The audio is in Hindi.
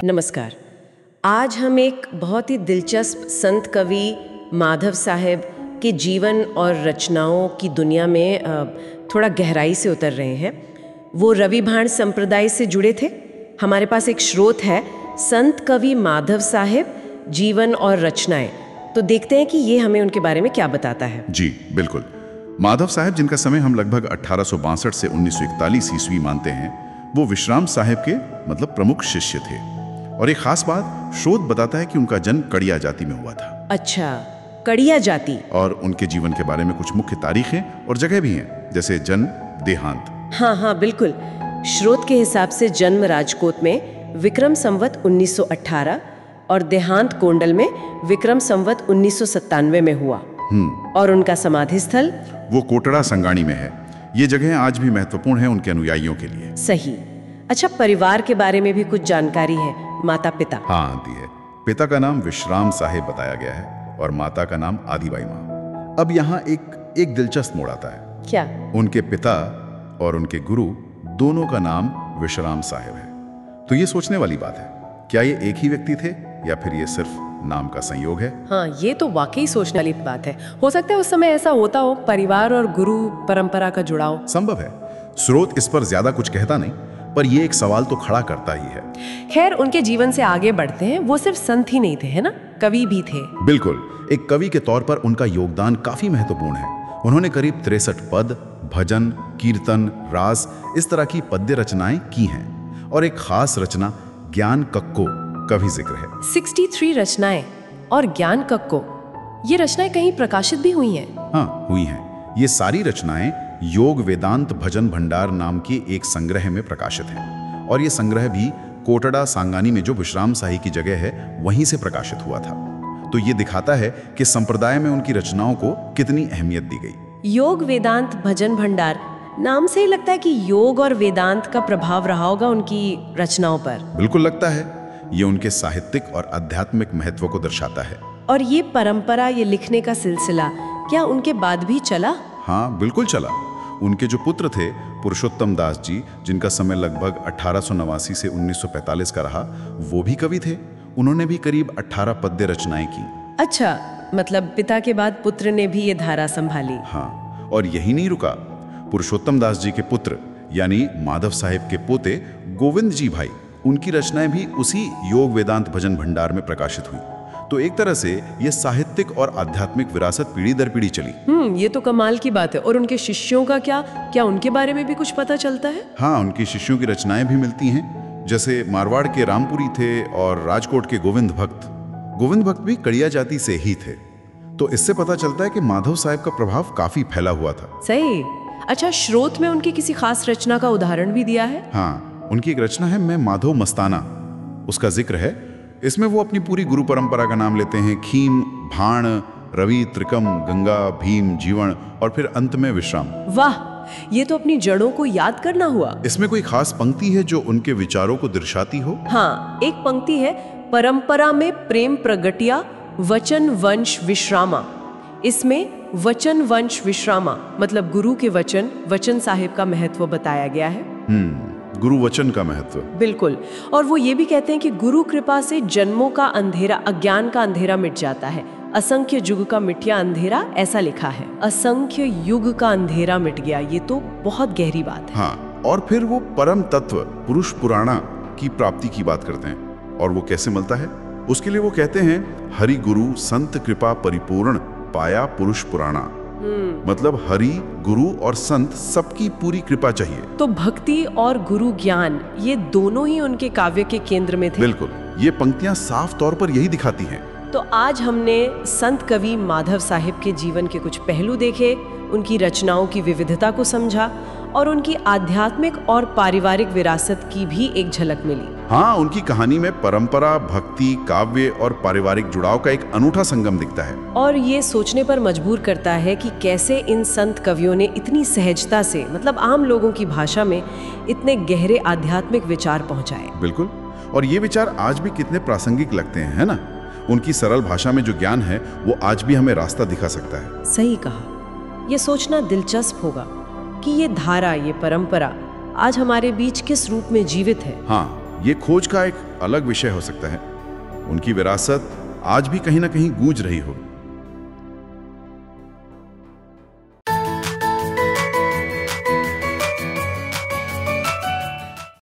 नमस्कार। आज हम एक बहुत ही दिलचस्प संत कवि माधव साहब के जीवन और रचनाओं की दुनिया में थोड़ा गहराई से उतर रहे हैं। वो रवि भाण संप्रदाय से जुड़े थे। हमारे पास एक स्रोत है, संत कवि माधव साहब जीवन और रचनाएं। तो देखते हैं कि ये हमें उनके बारे में क्या बताता है। जी बिल्कुल। माधव साहब, जिनका समय हम लगभग 1862 से 1941 ईस्वी मानते हैं, वो विश्राम साहब के प्रमुख शिष्य थे। और एक खास बात, शोध बताता है कि उनका जन्म कड़िया जाति में हुआ था। अच्छा, कड़िया जाति। और उनके जीवन के बारे में कुछ मुख्य तारीखें और जगह भी हैं, जैसे जन्म, देहांत। हाँ बिल्कुल। स्रोत के हिसाब से जन्म राजकोट में विक्रम संवत 1918 और देहांत कोंडल में विक्रम संवत 1997 में हुआ। और उनका समाधि स्थल वो कोटड़ा संगाणी में है। ये जगह आज भी महत्वपूर्ण है उनके अनुयायियों के लिए। सही। अच्छा, परिवार के बारे में भी कुछ जानकारी है। माता पिता? हाँ दी है। पिता का नाम विश्राम साहेब बताया गया है और माता का नाम आदिबाई माँ। अब यहाँ एक दिलचस्प मोड़ आता है। क्या? उनके पिता और उनके गुरु दोनों का नाम विश्राम साहेब है। तो ये सोचने वाली बात है, क्या ये एक ही व्यक्ति थे या फिर ये सिर्फ नाम का संयोग है? हाँ, ये तो वाकई सोचने वाली बात है। हो सकता है उस समय ऐसा होता हो, परिवार और गुरु परंपरा का जुड़ाव। संभव है। स्रोत इस पर ज्यादा कुछ कहता नहीं, पर ये एक सवाल तो खड़ा करता ही है। खैर, उनके जीवन से आगे बढ़ते हैं। वो सिर्फ संत ही नहीं थे, है ना, कवि भी थे। बिल्कुल। एक कवि के तौर पर उनका योगदान काफी महत्वपूर्ण है। उन्होंने करीब 63 पद, भजन, कीर्तन, रास, इस तरह की पद्य रचनाएं की हैं। और एक खास रचना ज्ञान कक्को का भी जिक्र है। 63 रचनाएं और ज्ञान कक्को, ये रचनाएं कहीं प्रकाशित भी हुई हैं? हाँ, हुई हैं। ये सारी रचनाएं योग वेदांत भजन भंडार नाम के एक संग्रह में प्रकाशित हैं। और ये संग्रह भी कोटड़ा सांगानी में, जो विश्राम साही की जगह है, वहीं से प्रकाशित हुआ था। तो ये दिखाता है कि संप्रदाय में उनकी रचनाओं को कितनी अहमियत दी गई। योग वेदांत भजन भंडार नाम से ही लगता है कि योग और वेदांत का प्रभाव रहा होगा उनकी रचनाओं पर। बिल्कुल लगता है। ये उनके साहित्यिक और आध्यात्मिक महत्व को दर्शाता है। और ये परंपरा, ये लिखने का सिलसिला क्या उनके बाद भी चला? हाँ, बिल्कुल चला। उनके जो पुत्र थे पुरुषोत्तम दास जी, जिनका समय लगभग 1889 से 1945 का रहा, वो भी कवि थे। उन्होंने भी करीब 18 पद्य रचनाएं की। अच्छा, मतलब पिता के बाद पुत्र ने भी ये धारा संभाली। हाँ, और यही नहीं रुका। पुरुषोत्तम दास जी के पुत्र यानी माधव साहेब के पोते गोविंद जी भाई, उनकी रचनाएं भी उसी योग वेदांत भजन भंडार में प्रकाशित हुई। तो एक तरह से ये साहित्यिक और आध्यात्मिक विरासत पीढ़ी दर पीढ़ी चली। ये तो कमाल की बात है। और उनके शिष्यों का क्या उनके बारे में भी कुछ पता चलता है? हाँ, उनके शिष्यों की रचनाएं भी मिलती हैं। जैसे मारवाड़ के रामपुरी थे और राजकोट के गोविंद भक्त भी कड़िया जाति से ही थे। तो इससे पता चलता है कि माधव साहब का प्रभाव काफी फैला हुआ था। सही। अच्छा, स्रोत में उनकी किसी खास रचना का उदाहरण भी दिया है? हाँ, उनकी एक रचना है मैं माधव मस्ताना, उसका जिक्र है। इसमें वो अपनी पूरी गुरु परंपरा का नाम लेते हैं। खीम, भाण, रवि, त्रिकम, गंगा, भीम, जीवन और फिर अंत में विश्राम। वाह, ये तो अपनी जड़ों को याद करना हुआ। इसमें कोई खास पंक्ति है जो उनके विचारों को दर्शाती हो? हाँ, एक पंक्ति है, परंपरा में प्रेम प्रगटिया वचन वंश विश्रामा। इसमें वचन वंश विश्रामा मतलब गुरु के वचन साहिब का महत्व बताया गया है। गुरु वचन का महत्व। बिल्कुल। और वो ये भी कहते हैं कि गुरु कृपा से जन्मों का अंधेरा, अज्ञान का अंधेरा मिट जाता है। असंख्य युग का मिटिया अंधेरा, ऐसा लिखा है। असंख्य युग का अंधेरा मिट गया, ये तो बहुत गहरी बात है। हाँ, और फिर वो परम तत्व पुरुष पुराणा की प्राप्ति की बात करते हैं। और वो कैसे मिलता है? उसके लिए वो कहते हैं, हरि गुरु संत कृपा परिपूर्ण पाया पुरुष पुराणा। मतलब हरि, गुरु और संत सबकी पूरी कृपा चाहिए। तो भक्ति और गुरु ज्ञान, ये दोनों ही उनके काव्य के केंद्र में थे। बिल्कुल। ये पंक्तियां साफ तौर पर यही दिखाती हैं। तो आज हमने संत कवि माधव साहिब के जीवन के कुछ पहलू देखे, उनकी रचनाओं की विविधता को समझा और उनकी आध्यात्मिक और पारिवारिक विरासत की भी एक झलक मिली। हाँ, उनकी कहानी में परंपरा, भक्ति, काव्य और पारिवारिक जुड़ाव का एक अनूठा संगम दिखता है। और ये सोचने पर मजबूर करता है कि कैसे इन संत कवियों ने इतनी सहजता से, मतलब आम लोगों की भाषा में, इतने गहरे आध्यात्मिक विचार पहुंचाए। बिल्कुल। और ये विचार आज भी कितने प्रासंगिक लगते हैं, है ना? उनकी सरल भाषा में जो ज्ञान है वो आज भी हमें रास्ता दिखा सकता है। सही कहा। ये सोचना दिलचस्प होगा कि ये धारा, ये परंपरा आज हमारे बीच किस रूप में जीवित है। हाँ, ये खोज का एक अलग विषय हो सकता है। उनकी विरासत आज भी कहीं ना कहीं गूंज रही होगी।